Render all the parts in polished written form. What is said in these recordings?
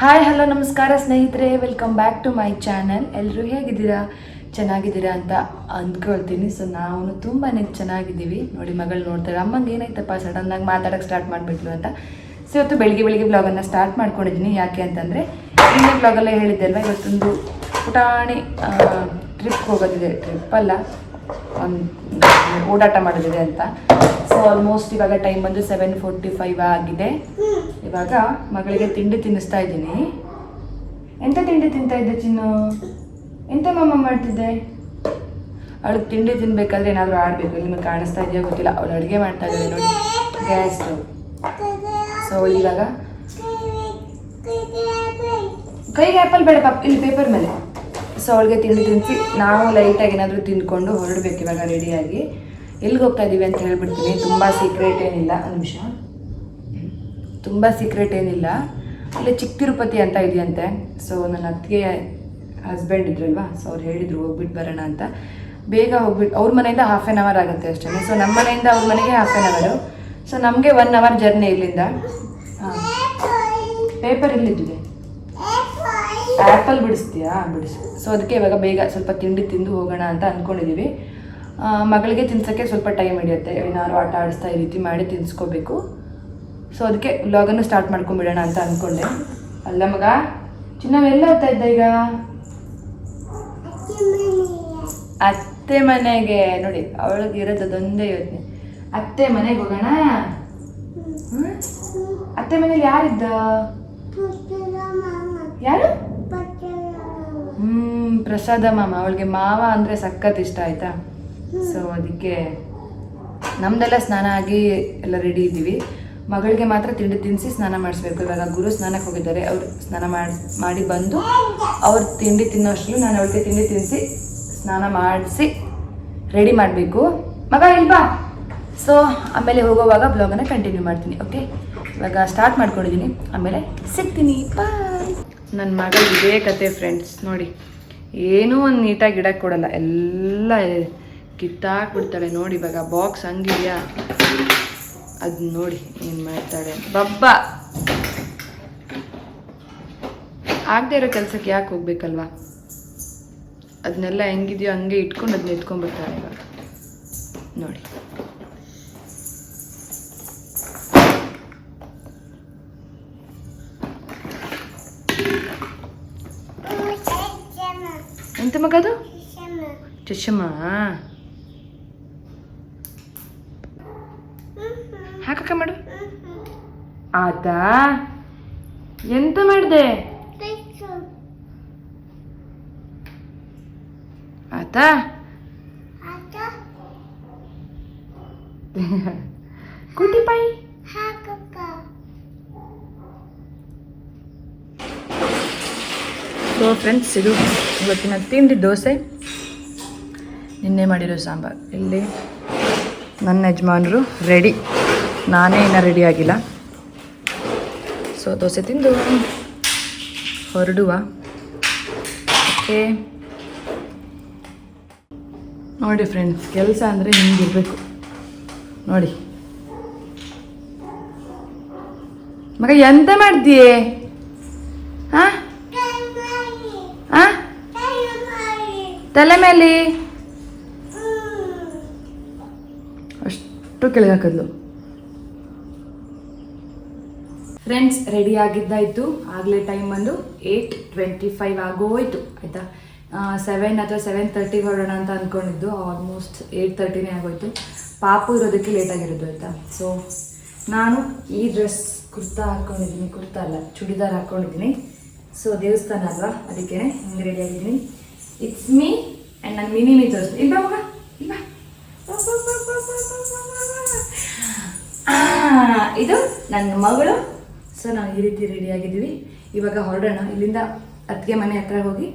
Hi hello ನಮಸ್ಕಾರ ಸ್ನೇಹಿತರೆ, welcome back to my channel. ಎಲ್ಲರೂ ಹೇಗಿದ್ದೀರಾ? ಚೆನ್ನಾಗಿದ್ದೀರಾ ಅಂತ ಅಂದ್ಕೊಳ್ತೀನಿ. ಸೊ ನಾವು ತುಂಬಾ ಚೆನ್ನಾಗಿದ್ದೀವಿ. ನೋಡಿ, ಮಗಳು ನೋಡ್ತಾರೆ, ಅಮ್ಮಂಗೆ ಏನಾಯ್ತಪ್ಪ ಸಡನ್ನಾಗಿ ಮಾತಾಡೋಕ್ಕೆ ಸ್ಟಾರ್ಟ್ ಮಾಡಿಬಿಟ್ಲು ಅಂತ. ಸೊ ಇವತ್ತು ಬೆಳಿಗ್ಗೆ ವ್ಲಾಗನ್ನು ಸ್ಟಾರ್ಟ್ ಮಾಡ್ಕೊಂಡಿದ್ದೀನಿ. ಯಾಕೆ ಅಂತಂದರೆ ಹಿಂದೆ ವ್ಲಾಗಲ್ಲೇ ಹೇಳಿದ್ದೆ ಅಲ್ವಾ, ಇವತ್ತೊಂದು ಪುಟಾಣಿ ಟ್ರಿಪ್ಗೆ ಹೋಗೋದಿದೆ. ಟ್ರಿಪ್ಪಲ್ಲ, ಒಂದು ಓಡಾಟ ಮಾಡೋದಿದೆ ಅಂತ. ಸೊ ಆಲ್ಮೋಸ್ಟ್ ಇವಾಗ ಟೈಮ್ ಬಂದು 7:45 ಆಗಿದೆ. ಇವಾಗ ಮಗಳಿಗೆ ತಿಂಡಿ ತಿನ್ನಿಸ್ತಾ ಇದ್ದೀನಿ. ಎಂತ ತಿಂಡಿ ತಿಂತಾ ಇದ್ದೆ ಚಿನ್ನು? ಎಂತ ಮಮ್ಮ ಮಾಡ್ತಿದ್ದೆ? ಅವಳಿಗೆ ತಿಂಡಿ ತಿನ್ಬೇಕಾದ್ರೆ ಏನಾದರೂ ಆಡಬೇಕು. ನಿಮಗೆ ಕಾಣಿಸ್ತಾ ಇದೆಯೋ ಗೊತ್ತಿಲ್ಲ, ಅವಳು ಅಡುಗೆ ಮಾಡ್ತಾ ಇದ್ದಾಳೆ ನೋಡಿ, ಗ್ಯಾಸ್ ಸ್ಟವ್. ಸೊ ಇವಾಗ ಕೈಗೆ ಆ್ಯಪಲ್ ಬೇಡ ಪಾಪ, ಇಲ್ಲಿ ಪೇಪರ್ ಮೇಲೆ. ಸೊ ಅವಳಿಗೆ ತಿಂಡಿ ತಿನ್ನಿಸಿ ನಾವು ಲೈಟಾಗಿ ಏನಾದರೂ ತಿಂದ್ಕೊಂಡು ಹೊರಡಬೇಕು ಇವಾಗ ರೆಡಿಯಾಗಿ. ಎಲ್ಲಿಗೆ ಹೋಗ್ತಾ ಇದ್ದೀವಿ ಅಂತ ಹೇಳ್ಬಿಡ್ತೀನಿ. ತುಂಬ ಸೀಕ್ರೆಟ್ ಏನಿಲ್ಲ. ಒಂದು ನಿಮಿಷ, ತುಂಬ ಸೀಕ್ರೆಟ್ ಏನಿಲ್ಲ. ಇಲ್ಲಿ ಚಿಕ್ಕ ತಿರುಪತಿ ಅಂತ ಇದೆಯಂತೆ. ಸೊ ನನ್ನ ಅತ್ತಿಗೆ ಹಸ್ಬೆಂಡ್ ಇದ್ರಲ್ವಾ, ಸೊ ಅವ್ರು ಹೇಳಿದರು ಹೋಗ್ಬಿಟ್ಟು ಬರೋಣ ಅಂತ. ಬೇಗ ಹೋಗ್ಬಿಟ್ಟು ಅವ್ರ ಮನೆಯಿಂದ 1/2 ಅವರ್ ಆಗುತ್ತೆ ಅಷ್ಟೇ. ಸೊ ನಮ್ಮ ಮನೆಯಿಂದ ಅವ್ರ ಮನೆಗೆ 1/2 ಅವರು. ಸೊ ನಮಗೆ 1 ಅವರ್ ಜರ್ನಿ ಇಲ್ಲಿಂದ. ಹಾಂ, ಪೇಪರ್ ಇಲ್ಲಿದ್ದಿದೆ. ಆ್ಯಪಲ್ ಬಿಡಿಸ್ತೀಯಾ? ಬಿಡಿಸು. ಸೊ ಅದಕ್ಕೆ ಇವಾಗ ಬೇಗ ಸ್ವಲ್ಪ ತಿಂಡಿ ತಿಂದು ಹೋಗೋಣ ಅಂತ ಅಂದ್ಕೊಂಡಿದ್ದೀವಿ. ಮಗಳಿಗೆ ತಿನ್ಸೋಕ್ಕೆ ಸ್ವಲ್ಪ ಟೈಮ್ ಹಿಡಿಯುತ್ತೆ. ಏನಾದ್ರು ಆಟ ಆಡಿಸ್ತಾ ಈ ರೀತಿ ಮಾಡಿ ತಿನ್ನಿಸ್ಕೋಬೇಕು. ಸೊ ಅದಕ್ಕೆ ವ್ಲಾಗನ್ನು ಸ್ಟಾರ್ಟ್ ಮಾಡ್ಕೊಂಬಿಡೋಣ ಅಂತ ಅಂದ್ಕೊಂಡೆ. ಅಲ್ಲ ಮಗ, ಚಿನ್ನವೆಲ್ಲ ಹೋಗ್ತಾ ಇದ್ದ ಈಗ? ಅತ್ತೆ ಮನೆಗೆ. ನೋಡಿ, ಅವಳಿಗೆ ಇರೋದು ಅದೊಂದೇ ಯೋಚನೆ, ಅತ್ತೆ ಮನೆಗೆ ಹೋಗೋಣ. ಅತ್ತೆ ಮನೇಲಿ ಯಾರಿದ್ದ? ಯಾರು? ಪ್ರಸಾದ ಮಾಮ. ಅವಳಿಗೆ ಮಾವ ಅಂದರೆ ಸಖತ್ ಇಷ್ಟ, ಆಯಿತಾ? ಸೊ ಅದಕ್ಕೆ ನಮ್ಮದೆಲ್ಲ ಸ್ನಾನ ಆಗಿ ಎಲ್ಲ ರೆಡಿ ಇದ್ದೀವಿ. ಮಗಳಿಗೆ ಮಾತ್ರ ತಿಂಡಿ ತಿನ್ನಿಸಿ ಸ್ನಾನ ಮಾಡಿಸ್ಬೇಕು. ಇವಾಗ ಗುರು ಸ್ನಾನಕ್ಕೆ ಹೋಗಿದ್ದಾರೆ. ಅವರು ಸ್ನಾನ ಮಾಡಿ ಬಂದು ಅವ್ರು ತಿಂಡಿ ತಿನ್ನೋಷ್ಟು ನಾನು ಅವಳಿಗೆ ತಿಂಡಿ ತಿನ್ನಿಸಿ ಸ್ನಾನ ಮಾಡಿಸಿ ರೆಡಿ ಮಾಡಬೇಕು. ಮಗ ಇಲ್ವಾ? ಸೊ ಆಮೇಲೆ ಹೋಗೋವಾಗ ಬ್ಲಾಗನ್ನು ಕಂಟಿನ್ಯೂ ಮಾಡ್ತೀನಿ. ಓಕೆ, ಇವಾಗ ಸ್ಟಾರ್ಟ್ ಮಾಡ್ಕೊಂಡಿದ್ದೀನಿ, ಆಮೇಲೆ ಸಿಗ್ತೀನಿ. ಬಾಯ್. ನನ್ನ ಮಗಳು ಇದೇ ಕತೆ ಫ್ರೆಂಡ್ಸ್. ನೋಡಿ, ಏನೂ ಒಂದು ನೀಟಾಗಿ ಇಡಕ್ಕೆ ಕೊಡಲ್ಲ, ಎಲ್ಲ ಕಿತ್ತಾಕ್ಬಿಡ್ತಾಳೆ. ನೋಡಿ, ಇವಾಗ ಬಾಕ್ಸ್ ಹಂಗಿದೆಯಾ, ಅದು ನೋಡಿ ಏನು ಮಾಡ್ತಾಳೆ. ಬಬ್ಬ ಆಗದೆ ಇರೋ ಕೆಲಸಕ್ಕೆ ಯಾಕೆ ಹೋಗ್ಬೇಕಲ್ವಾ? ಅದನ್ನೆಲ್ಲ ಹೆಂಗಿದೆಯೋ ಹಂಗೆ ಇಟ್ಕೊಂಡು ಅದನ್ನ ಎತ್ಕೊಂಡ್ಬಿಡ್ತಾಳೆ ಇವಾಗ. ನೋಡಿ, ಎಂತ ಮಗದು? ಚಶ್ಮಾ ಹಾಕಕ್ಕ ಮಾಡು. ಆತಾ ಎಂತ ಮಾಡಿದೆ? ಆತಾ ಕುಟಿ ಪೈ. ಸೊ ಫ್ರೆಂಡ್ಸ್, ಇದು ಇವತ್ತಿನ ತಿಂಡಿ ದೋಸೆ, ನಿನ್ನೆ ಮಾಡಿರೋ ಸಾಂಬಾರು. ಇಲ್ಲಿ ನನ್ನ ಯಜಮಾನರು ರೆಡಿ, ನಾನೇ ಇನ್ನೂ ರೆಡಿ ಆಗಿಲ್ಲ. ಸೊ ದೋಸೆ ತಿಂದು ಹೊರಡುವ. ಓಕೆ, ನೋಡಿ ಫ್ರೆಂಡ್ಸ್, ಕೆಲಸ ಅಂದರೆ ಹಿಂಗಿರಬೇಕು. ನೋಡಿ ಮಗ, ಎಂತ ಮಾಡ್ತೀಯೇ? ಹಾಂ ಹಾಂ, ತಲೆ ಮೇಲೆ ಅಷ್ಟು ಕೆಳಗೆ ಹಾಕಿದ್ಲು. Friends, ready ಆಗಿದ್ದಾಯಿತು. ಆಗಲೇ ಟೈಮ್ ಬಂದು 8:25 ಆಗೋಯ್ತು, ಆಯಿತಾ? 7 ಅಥವಾ 7:30 ಹೊರಡೋಣ ಅಂತ ಅಂದ್ಕೊಂಡಿದ್ದು. ಆಲ್ಮೋಸ್ಟ್ 8:30 ಆಗೋಯ್ತು. ಪಾಪು ಇರೋದಕ್ಕೆ ಲೇಟಾಗಿರೋದು, ಆಯಿತಾ? ಸೊ ನಾನು ಈ ಡ್ರೆಸ್ ಕುರ್ತಾ ಹಾಕ್ಕೊಂಡಿದ್ದೀನಿ, ಕುರ್ತಾ ಅಲ್ಲ ಚೂಡಿದಾರ್ ಹಾಕ್ಕೊಂಡಿದ್ದೀನಿ. ಸೊ ದೇವಸ್ಥಾನ ಅಲ್ವಾ, ಅದಕ್ಕೆ ಹಿಂಗೆ ರೆಡಿ ಆಗಿದ್ದೀನಿ. ಇಟ್ಸ್ ಮೀ ಆ್ಯಂಡ್ ನನ್ನ ಮಿನಿ ತೋರಿಸ್ತೀನಿ. ಇಲ್ಲ ಮಗ, ಇಲ್ಲ, ಇದು ನನ್ನ ಮಗಳು. ಸೊ ನಾವು ಈ ರೀತಿ ರೆಡಿ ಆಗಿದ್ದೀವಿ. ಇವಾಗ ಹೊರಡೋಣ. ಇಲ್ಲಿಂದ ಅತ್ತಿಗೆ ಮನೆ ಹತ್ರ ಹೋಗಿ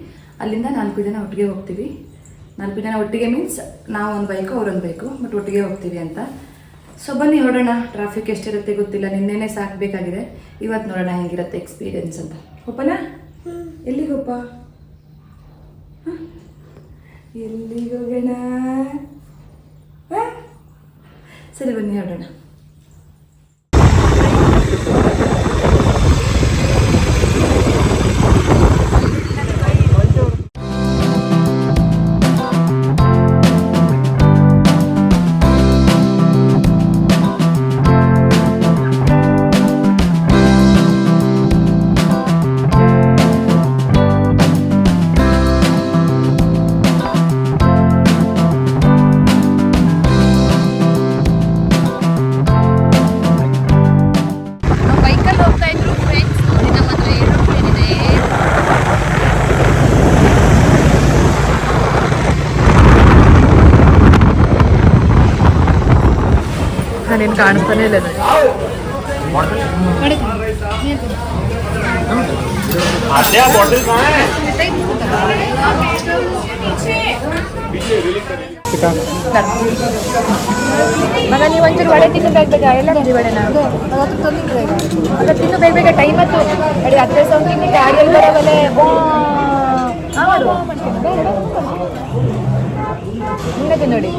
ಅಲ್ಲಿಂದ 4 ಜನ ಒಟ್ಟಿಗೆ ಹೋಗ್ತೀವಿ. 4 ಜನ ಒಟ್ಟಿಗೆ ಮೀನ್ಸ್ ನಾವು ಒಂದು ಬೈಕು, ಅವರೊಂದು ಬೈಕು, ಬಟ್ ಒಟ್ಟಿಗೆ ಹೋಗ್ತೀವಿ ಅಂತ. ಸೊ ಬನ್ನಿ ಹೊರಡೋಣ. ಟ್ರಾಫಿಕ್ ಎಷ್ಟಿರುತ್ತೆ ಗೊತ್ತಿಲ್ಲ, ನಿನ್ನೆನೇ ಸಾಕಬೇಕಾಗಿದೆ. ಇವತ್ತು ನೋಡೋಣ ಹೆಂಗಿರುತ್ತೆ ಎಕ್ಸ್ಪೀರಿಯನ್ಸ್ ಅಂತ. ಹೋಪನ? ಎಲ್ಲಿಗೆ ಹೋಪ? ಎಲ್ಲಿಗೆ ಹೋಗೋಣ? ಸರಿ ಬನ್ನಿ ಹೊರಡೋಣ. ನೀನು ಕಾಣಿಸ್ತಾನೆ ಇಲ್ಲ ನನಗೆ. ಮಗ ನೀವು ಒಂಚೂರು ವಡೆ ತಿನ್ನು ಬೇಗ ಎಲ್ಲ ರೀತಿ ವಡೆನ ಅದ ತಿನ್ನು ಬೇಗ ಟೈಮ್ ಆಯ್ತು ಅಡಿ ಹತ್ತು ಸೌಂಡ್ ಗಾಡಿಯಲ್ಲಿ ಬರೋವಲೆ ಹಿಂಗೆ ತಿನ್ನೋಡಿ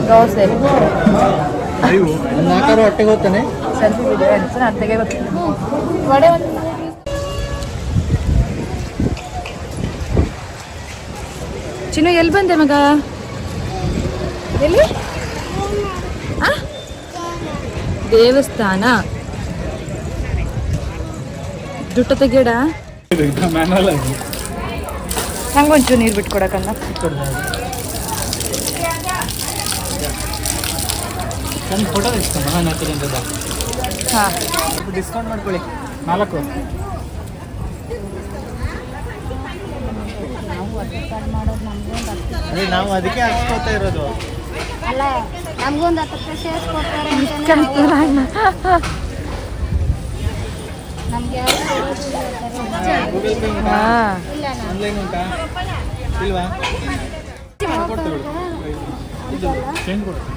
ದೋಸೆ ಹೊಟ್ಟೆಗೆ ಹೋಗ್ತಾನೆ ಸೆಲ್ಫಿ ವಿಡಿಯೋ ಅತ್ತೆಗೆ ಗೊತ್ತಿಲ್ಲ ವಡೆ ಒಂದು ಚಿನ್ನು ಎಲ್ಲಿ ಬಂದೆ ಮಗ ಎಲ್ಲಿ ದೇವಸ್ಥಾನ ದುಡ್ಡು ತೆಗಿಯಡ ಹಂಗೊಂಚೂರು ನೀರು ಬಿಟ್ಕೊಡಕಲ್ಲ ಫೋಟೋ ಹಾಂ ಡಿಸ್ಕೌಂಟ್ ಮಾಡ್ಕೊಳ್ಳಿ 4 ನಾವು ಅದಕ್ಕೆ ಹಾಕ್ಕೋತಾ ಇರೋದು ಅಲ್ಲ ನಮಗೊಂದು 10 ರೂಪಾಯಿ ಸೇರಿಸ್ಕೊಡ್ತಾರೆ ನಮಗೆ ಆನ್ಲೈನ್ ಉಂಟಾ ಇಲ್ವಾ ಕೊಡ್ತೇವೆ ಚೇಂಜ್ ಕೊಡ್ತೇವೆ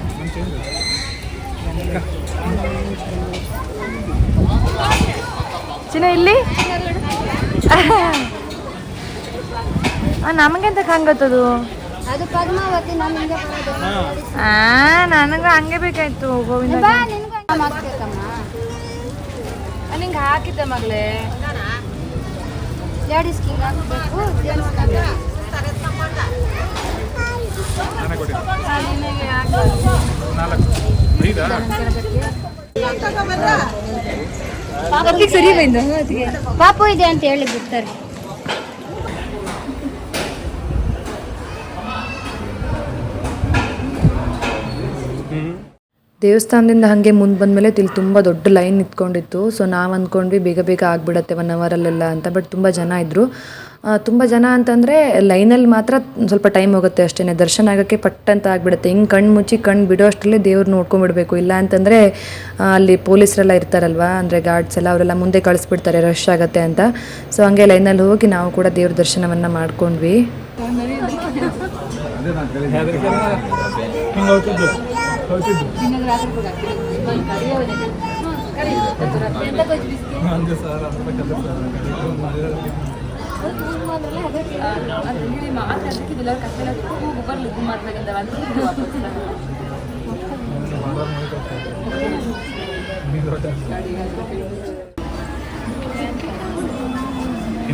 ಚಿನ್ನ ಇಲ್ಲಿ ನಮಗೆಂತ ಹಂಗತ್ತದು ಅದು ಪದ್ಮಾವತಿ ನಮಗೆ ನನಗೆ ಹಂಗೆ ಬೇಕಾಯ್ತು ಗೋವಿಂದ ನಿಂಗೆ ಹಾಕಿದ್ದೆ ಮಗಳೇ ಲೇಡೀಸ್ಗೆ ಹಾಕಬೇಕು ಸರಿ ಬಂದು ಪಾಪು ಇದೆ ಅಂತ ಹೇಳಿ ಬಿಡ್ತಾರೆ. ದೇವಸ್ಥಾನದಿಂದ ಹಾಗೆ ಮುಂದೆ ಬಂದಮೇಲೆ ಇಲ್ಲಿ ತುಂಬ ದೊಡ್ಡ ಲೈನ್ ನಿಂತ್ಕೊಂಡಿತ್ತು. ಸೊ ನಾವು ಅಂದ್ಕೊಂಡ್ವಿ ಬೇಗ ಬೇಗ ಆಗಿಬಿಡತ್ತೆ 1 ಅವರಲ್ಲೆಲ್ಲ ಅಂತ. ಬಟ್ ತುಂಬ ಜನ ಇದ್ದರು. ತುಂಬ ಜನ ಅಂತಂದರೆ ಲೈನಲ್ಲಿ ಮಾತ್ರ ಸ್ವಲ್ಪ ಟೈಮ್ ಹೋಗುತ್ತೆ ಅಷ್ಟೇ. ದರ್ಶನ ಆಗೋಕ್ಕೆ ಪಟ್ಟಂತ ಆಗಿಬಿಡುತ್ತೆ. ಹಿಂಗೆ ಕಣ್ಣು ಮುಚ್ಚಿ ಕಣ್ಣು ಬಿಡೋ ಅಷ್ಟರಲ್ಲೇ ದೇವ್ರು ನೋಡ್ಕೊಂಡ್ಬಿಡ್ಬೇಕು. ಇಲ್ಲ ಅಂತಂದರೆ ಅಲ್ಲಿ ಪೊಲೀಸರೆಲ್ಲ ಇರ್ತಾರಲ್ವ, ಅಂದರೆ ಗಾರ್ಡ್ಸ್ ಎಲ್ಲ ಅವರೆಲ್ಲ ಮುಂದೆ ಕಳಿಸ್ಬಿಡ್ತಾರೆ ರಶ್ ಆಗುತ್ತೆ ಅಂತ. ಸೊ ಹಂಗೆ ಲೈನಲ್ಲಿ ಹೋಗಿ ನಾವು ಕೂಡ ದೇವ್ರ ದರ್ಶನವನ್ನು ಮಾಡ್ಕೊಂಡ್ವಿ.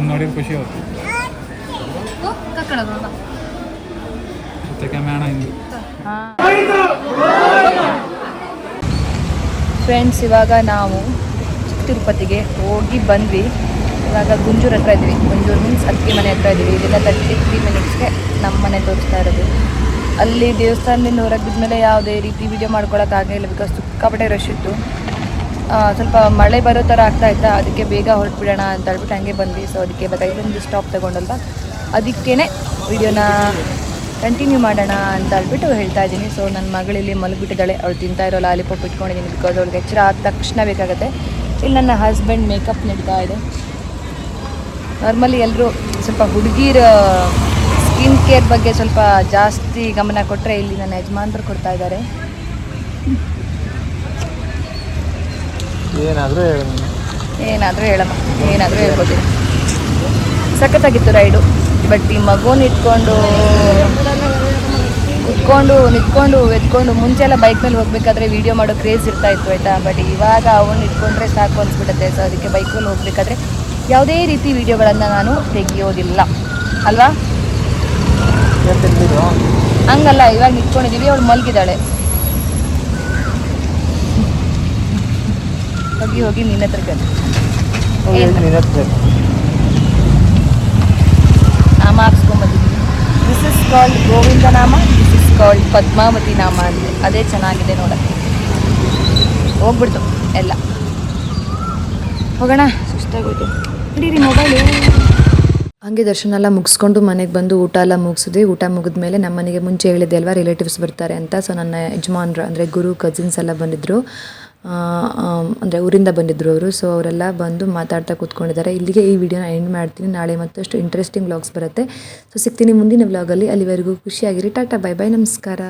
ನೋಡಿ ಖುಷಿ ಆಯ್ತು. ಫ್ರೆಂಡ್ಸ್, ಇವಾಗ ನಾವು ತಿರುಪತಿಗೆ ಹೋಗಿ ಬಂದ್ವಿ. ಇವಾಗ ಗುಂಜೂರು ಹತ್ರ ಇದ್ವಿ. ಗುಂಜೂರು ಮೀನ್ಸ್ ಅತ್ತಿಗೆ ಮನೆ ಹತ್ರ ಇದ್ವಿ. ಇದೆಲ್ಲ 33 ಮಿನಿಟ್ಸ್ಗೆ ನಮ್ಮ ಮನೆ ತೋರಿಸ್ತಾ ಇರೋದು. ಅಲ್ಲಿ ದೇವಸ್ಥಾನದಿಂದ ಹೊರಗೆ ಬಿದ್ಮೇಲೆ ಯಾವುದೇ ರೀತಿ ವಿಡಿಯೋ ಮಾಡ್ಕೊಳಕ್ಕಾಗಲಿಲ್ಲ. ಬಿಕಾಸ್ ಸಿಕ್ಕಾಪಟ್ಟೆ ರಶ್ ಇತ್ತು. ಸ್ವಲ್ಪ ಮಳೆ ಬರೋ ಥರ ಆಗ್ತಾ ಇತ್ತಾ, ಅದಕ್ಕೆ ಬೇಗ ಹೊರಟ್ಬಿಡೋಣ ಅಂತ ಹೇಳ್ಬಿಟ್ಟು ಹಂಗೆ ಬಂದ್ವಿ. ಸೊ ಅದಕ್ಕೆ ಇವಾಗ ಇಲ್ಲೊಂದು ಸ್ಟಾಪ್ ತೊಗೊಂಡಲ್ವ, ಅದಕ್ಕೇ ವಿಡಿಯೋನ ಕಂಟಿನ್ಯೂ ಮಾಡೋಣ ಅಂತ ಹೇಳ್ಬಿಟ್ಟು ಹೇಳ್ತಾ ಇದ್ದೀನಿ. ಸೊ ನನ್ನ ಮಗಳಲ್ಲಿ ಮಲಗಿಬಿಟ್ಟಿದ್ದಾಳೆ. ಅವಳು ತಿಂತಾ ಇರೋ ಲಾಲಿಪಾಪ್ ಇಟ್ಕೊಂಡಿದ್ದೀನಿ. ಬಿಕಾಸ್ ಅವಳಿಗೆ ಎಚ್ಚರ ಆದ ತಕ್ಷಣ ಬೇಕಾಗುತ್ತೆ. ಇಲ್ಲಿ ನನ್ನ ಹಸ್ಬೆಂಡ್ ಮೇಕಪ್ ನಡೀತಾ ಇದೆ. ನಾರ್ಮಲಿ ಎಲ್ಲರೂ ಸ್ವಲ್ಪ ಹುಡುಗಿರ ಸ್ಕಿನ್ ಕೇರ್ ಬಗ್ಗೆ ಸ್ವಲ್ಪ ಜಾಸ್ತಿ ಗಮನ ಕೊಟ್ಟರೆ ಇಲ್ಲಿ ನನ್ನ ಯಜಮಾನ್ರು ಕೊಡ್ತಾ ಇದ್ದಾರೆ. ಏನಾದರೂ ಹೇಳಮ್ಮ, ಏನಾದರೂ ಹೇಳ್ಬೋದು. ಸಖತ್ತಾಗಿತ್ತು ರೈಡು. ಬಟ್ ಈ ಮಗುನ ನಿಂತ್ಕೊಂಡು ಎತ್ಕೊಂಡು ಮುಂಚೆ ಎಲ್ಲ ಬೈಕ್ ಮೇಲೆ ಹೋಗ್ಬೇಕಾದ್ರೆ ವೀಡಿಯೋ ಮಾಡೋ ಕ್ರೇಜ್ ಇರ್ತಾಯಿತ್ತು ಆಯಿತಾ. ಬಟ್ ಇವಾಗ ಅವನು ಇಟ್ಕೊಂಡ್ರೆ ಸಾಕು ಅನಿಸ್ಬಿಡುತ್ತೆ. ಸೊ ಅದಕ್ಕೆ ಬೈಕಲ್ಲಿ ಹೋಗ್ಬೇಕಾದ್ರೆ ಯಾವುದೇ ರೀತಿ ವೀಡಿಯೋಗಳನ್ನು ನಾನು ತೆಗಿಯೋದಿಲ್ಲ ಅಲ್ವಾ. ಹಂಗಲ್ಲ, ಇವಾಗ ನಿಂತ್ಕೊಂಡಿದ್ದೀವಿ, ಅವಳು ಮಲಗಿದ್ದಾಳೆ. ಹೋಗಿ ನಿನ್ನ ಹತ್ರ ನಾಮ ಹಾಕ್ಸ್ಕೊಂಬಂದಿದ್ದೀವಿ. ದಿಸ್ ಇಸ್ ಕಾಲ್ಡ್ ಗೋವಿಂದ ನಾಮ, ದಿಸ್ ಇಸ್ ಕಾಲ್ಡ್ ಪದ್ಮಾವತಿ ನಾಮ ಅಂತ. ಅದೇ ಚೆನ್ನಾಗಿದೆ ನೋಡೋಕ್ಕೆ. ಹೋಗ್ಬಿಡ್ತು ಎಲ್ಲ. ಹೋಗೋಣ, ಸುಸ್ತಾಗೋಯ್ತು. ಹಿಡೀರಿ ಮೊಬೈಲು. ಹಾಗೆ ದರ್ಶನ ಎಲ್ಲ ಮುಗಿಸ್ಕೊಂಡು ಮನೆಗೆ ಬಂದು ಊಟ ಎಲ್ಲ ಮುಗಿಸಿದ್ವಿ. ಊಟ ಮುಗಿದ್ಮೇಲೆ ನಮ್ಮ ಮನೆಗೆ ಮುಂಚೆ ಹೇಳಿದೆ ಅಲ್ವಾ ರಿಲೇಟಿವ್ಸ್ ಬರ್ತಾರೆ ಅಂತ. ಸೊ ನನ್ನ ಯಜಮಾನ್ರು ಅಂದರೆ ಗುರು ಕಸಿನ್ಸ್ ಎಲ್ಲ ಬಂದಿದ್ದರು, ಅಂದರೆ ಊರಿಂದ ಬಂದಿದ್ದರು ಅವರು. ಸೊ ಅವರೆಲ್ಲ ಬಂದು ಮಾತಾಡ್ತಾ ಕೂತ್ಕೊಂಡಿದ್ದಾರೆ. ಇಲ್ಲಿಗೆ ಈ ವಿಡಿಯೋನ ಎಂಡ್ ಮಾಡ್ತೀನಿ. ನಾಳೆ ಮತ್ತಷ್ಟು ಇಂಟ್ರೆಸ್ಟಿಂಗ್ ವ್ಲಾಗ್ಸ್ ಬರುತ್ತೆ. ಸೊ ಸಿಗ್ತೀನಿ ಮುಂದಿನ ವ್ಲಾಗಲ್ಲಿ. ಅಲ್ಲಿವರೆಗೂ ಖುಷಿಯಾಗಿರಿ. ಟಾಟಾ, ಬೈ ಬೈ, ನಮಸ್ಕಾರ.